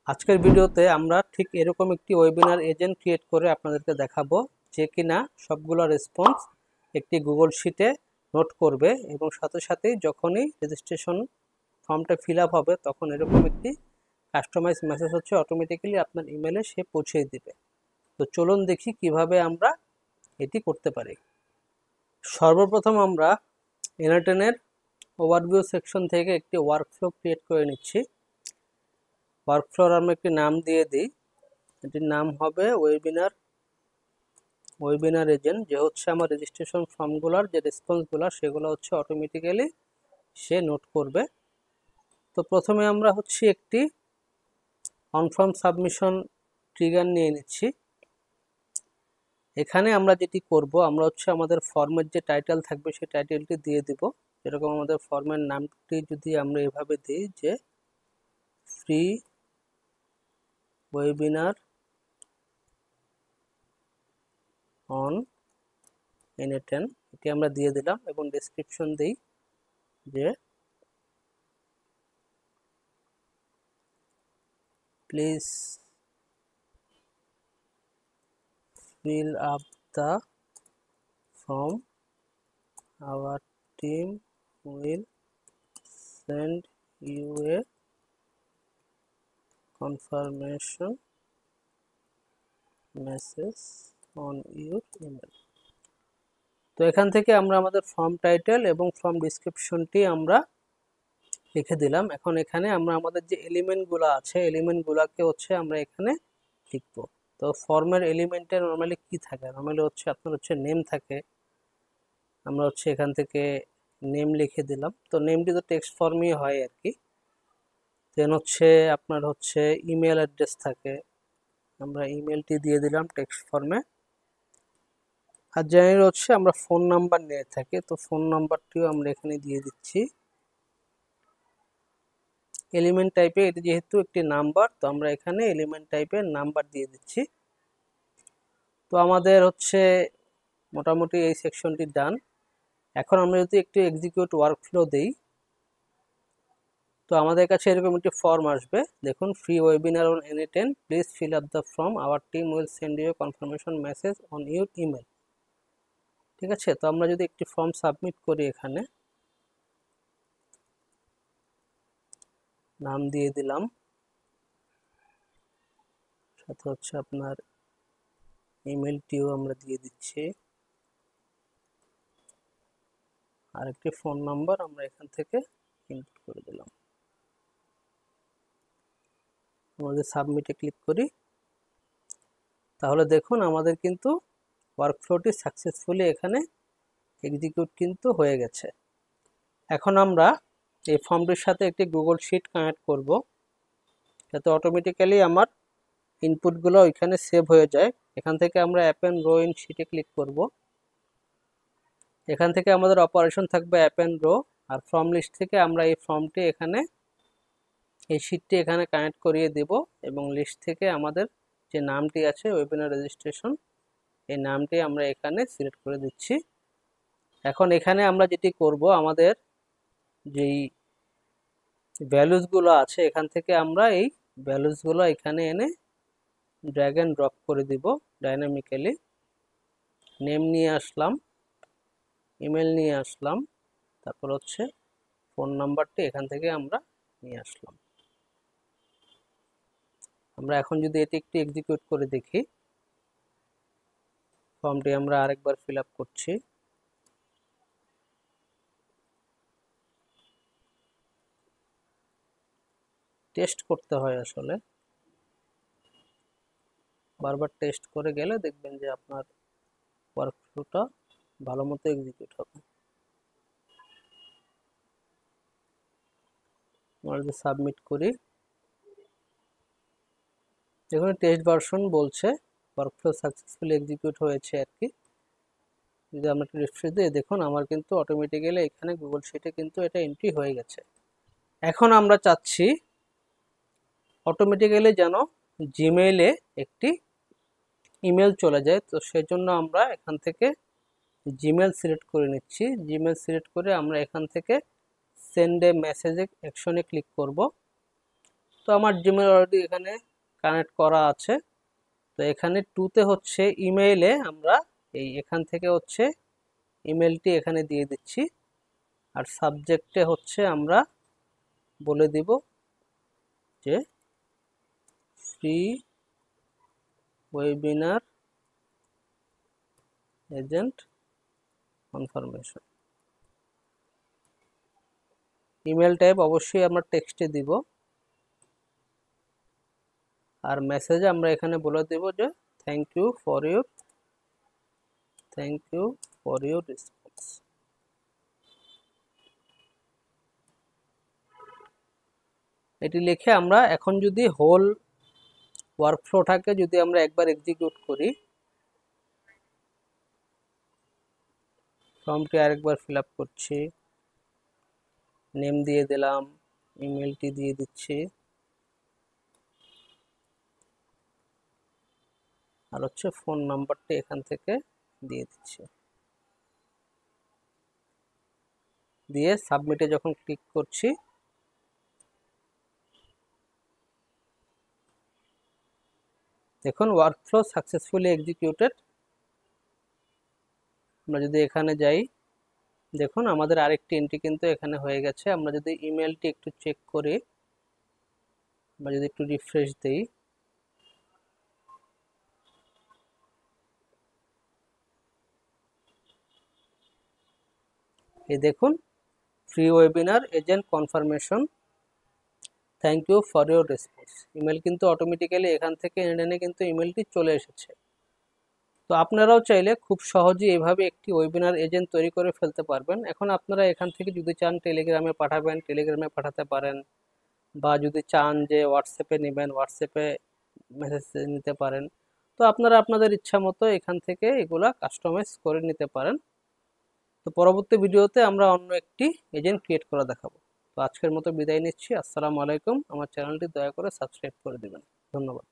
আজকের ভিডিওতে আমরা ঠিক এরকম একটি ওয়েবিনার এজেন্ট ক্রিয়েট করে আপনাদেরকে দেখাবো যে কিনা সবগুলো রেসপন্স একটি গুগল শিটে নোট করবে এবং সাথে সাথেই যখনই রেজিস্ট্রেশন ফর্মটা ফিল আপ হবে তখন এরকম একটি কাস্টমাইজ মেসেজ হচ্ছে অটোমেটিক্যালি আপনার ইমেলে সে পৌঁছে দিবে। তো চলুন দেখি কিভাবে আমরা এটি করতে পারি। সর্বপ্রথম আমরা এনারটেনের ওভারভিউ সেকশন থেকে একটি ওয়ার্কফ্লো ক্রিয়েট করে নিচ্ছি। ওয়ার্কফ্লোর আমরা একটি নাম দিয়ে দিই, এটির নাম হবে ওয়েবিনার এজেন্ট, যে হচ্ছে আমার রেজিস্ট্রেশন ফর্মগুলোর যে রেসপন্সগুলো সেগুলো হচ্ছে অটোমেটিক্যালি সে নোট করবে। তো প্রথমে আমরা হচ্ছে একটি অনফর্ম সাবমিশন ট্রিগার নিয়ে নিচ্ছি। এখানে আমরা যেটি করব, আমরা হচ্ছে আমাদের ফর্মের যে টাইটেল থাকবে সেই টাইটেলটি দিয়ে দিব। যেরকম আমাদের ফর্মের নামটি যদি আমরা এভাবে দিই যে ফ্রি ওয়েবিনার অন N10, এটি আমরা দিয়ে দিলাম এবং ডেসক্রিপশন দিই যে please fill up the form, our team will send you a confirmation message on your email। তো এখান থেকে আমরা আমাদের ফর্ম টাইটেল এবং ফর্ম ডিসক্রিপশনটি আমরা লিখে দিলাম। এখন এখানে আমরা আমাদের যে এলিমেন্টগুলো আছে এলিমেন্টগুলোকে হচ্ছে আমরা এখানে লিখব। তো ফর্মের এলিমেন্টে নর্মালি কি থাকে, নর্মালি হচ্ছে আপনার হচ্ছে নেম থাকে। আমরা হচ্ছে এখান থেকে নেম লিখে দিলাম। তো নেমটি তো টেক্সট ফর্মই হয় আর কি। দেন হচ্ছে আপনার হচ্ছে ইমেল অ্যাড্রেস থাকে, আমরা ইমেলটি দিয়ে দিলাম টেক্সট ফর্মে। আর জেনারেল হচ্ছে আমরা ফোন নাম্বার নিয়ে থাকি, তো ফোন নাম্বারটিও আমরা এখানে দিয়ে দিচ্ছি। এলিমেন্ট টাইপে এটি যেহেতু একটি নাম্বার, তো আমরা এখানে এলিমেন্ট টাইপের নাম্বার দিয়ে দিচ্ছি। তো আমাদের হচ্ছে মোটামুটি এই সেকশনটি ডান। এখন আমরা যদি একটু এক্সিকিউট ওয়ার্কফ্লো দেই তো আমাদের কাছে এরকম একটি ফর্ম আসবে। দেখুন, free webinar on N10, please fill up the form, our team will send you confirmation message on your email. ঠিক আছে, তো আমরা যদি একটি ফর্ম সাবমিট করি, এখানে নাম দিয়ে দিলাম, সাথে হচ্ছে আপনার ইমেলটিও আমরা দিয়ে দিচ্ছি, আর একটি ফোন নাম্বার আমরা এখান থেকে ইনপুট করে দিলাম। আমাদের সাবমিটে ক্লিক করি, তাহলে দেখুন আমাদের কিন্তু ওয়ার্কফ্লোটি সাকসেসফুলি এখানে এক্সিকিউট কিন্তু হয়ে গেছে। এখন আমরা এই ফর্মটির সাথে একটি গুগল শিট কানেক্ট করব, যাতে অটোমেটিক্যালি আমার ইনপুটগুলো ওইখানে সেভ হয়ে যায়। এখান থেকে আমরা অ্যাপ অ্যান্ড রো ইন শিটে ক্লিক করব। এখান থেকে আমাদের অপারেশন থাকবে অ্যাপ অ্যান্ড রো, আর ফর্ম লিস্ট থেকে আমরা এই ফর্মটি এখানে এই শিটটি এখানে কানেক্ট করিয়ে দেব এবং লিস্ট থেকে আমাদের যে নামটি আছে ওয়েবিনার রেজিস্ট্রেশন, এই নামটি আমরা এখানে সিলেক্ট করে দিচ্ছি। এখন এখানে আমরা যেটি করব, আমাদের যেই ভ্যালুসগুলো আছে এখান থেকে আমরা এই ভ্যালুসগুলো এখানে এনে ড্র্যাগ অ্যান্ড ড্রপ করে দিব ডাইনামিক্যালি। নেম নিয়ে আসলাম, ইমেল নিয়ে আসলাম, তারপর হচ্ছে ফোন নাম্বারটি এখান থেকে আমরা নিয়ে আসলাম। আমরা এখন যদি এটি একটু এক্সিকিউট করে দেখি, ফর্মটি আমরা আরেকবার ফিল আপ করছি। টেস্ট করতে হয় আসলে, বারবার টেস্ট করে গেলে দেখবেন যে আপনার ওয়ার্কফ্লোটা ভালো মতো এক্সিকিউট হবে। আমরা যদি সাবমিট করি, দেখুন টেস্ট ভার্সন বলছে ওয়ার্কফ্লো সাকসেসফুলি এক্সিকিউট হয়েছে আর কি। যদি আমরা একটু রিফ্রেশ দিই, দেখুন আমার কিন্তু অটোমেটিক্যালি এখানে গুগল শিটে কিন্তু এটা এন্ট্রি হয়ে গেছে। এখন আমরা চাচ্ছি অটোমেটিক্যালি যেন জিমেইলে একটি ইমেল চলে যায়, তো সেজন্য আমরা এখান থেকে জিমেল সিলেক্ট করে নিচ্ছি। জিমেল সিলেক্ট করে আমরা এখান থেকে সেন্ড এ মেসেজ অ্যাকশনে ক্লিক করব। তো আমার জিমেল অলরেডি এখানে কানেক্ট করা আছে। তো এখানে টুতে হচ্ছে ইমেইলে আমরা এখান থেকে হচ্ছে ইমেলটি এখানে দিয়ে দিচ্ছি, আর সাবজেক্টে হচ্ছে আমরা বলে দিব যে free webinar agent confirmation. Email type অবশ্যই আমরা টেক্সটে দিব, আর মেসেজে আমরা এখানে বলে দেব যে thank you for your response. এটি লিখে আমরা এখন যদি হোল ওয়ার্কফ্লোটাকে যদি আমরা একবার এক্সিকিউট করি, ফর্মটি আরেকবার ফিল আপ করছি, নেম দিয়ে দিলাম, ইমেলটি দিয়ে দিচ্ছি, আর হচ্ছে ফোন নাম্বারটি এখান থেকে দিয়ে দিচ্ছি। দিয়ে সাবমিটে যখন ক্লিক করছি, দেখুন ওয়ার্কফ্লো সাকসেসফুলি এক্সিকিউটেড। আমরা যদি এখানে যাই, দেখুন আমাদের আরেকটি এন্ট্রি কিন্তু এখানে হয়ে গেছে। আমরা যদি ইমেলটি একটু চেক করি, আমরা যদি একটু রিফ্রেশ দেই, এই দেখুন free webinar agent confirmation, thank you for your response. Email কিন্তু অটোমেটিক্যালি এখান থেকে এনে কিন্তু ইমেলটি চলে এসেছে। তো আপনারাও চাইলে খুব সহজেই এইভাবে একটি ওয়েবিনার এজেন্ট তৈরি করে ফেলতে পারবেন। এখন আপনারা এখান থেকে যদি চান টেলিগ্রামে পাঠাবেন, টেলিগ্রামে পাঠাতে পারেন, বা যদি চান যে হোয়াটসঅ্যাপে নেবেন, হোয়াটসঅ্যাপে মেসেজ নিতে পারেন। তো আপনারা আপনাদের ইচ্ছা মতো এখান থেকে এগুলা কাস্টমাইজ করে নিতে পারেন। তো পরবর্তী ভিডিওতে আমরা অন্য একটি এজেন্ট ক্রিয়েট করে দেখাবো। তো আজকের মতো বিদায় নিচ্ছি। আসসালামু আলাইকুম। আমার চ্যানেলটি দয়া করে সাবস্ক্রাইব করে দিবেন। ধন্যবাদ।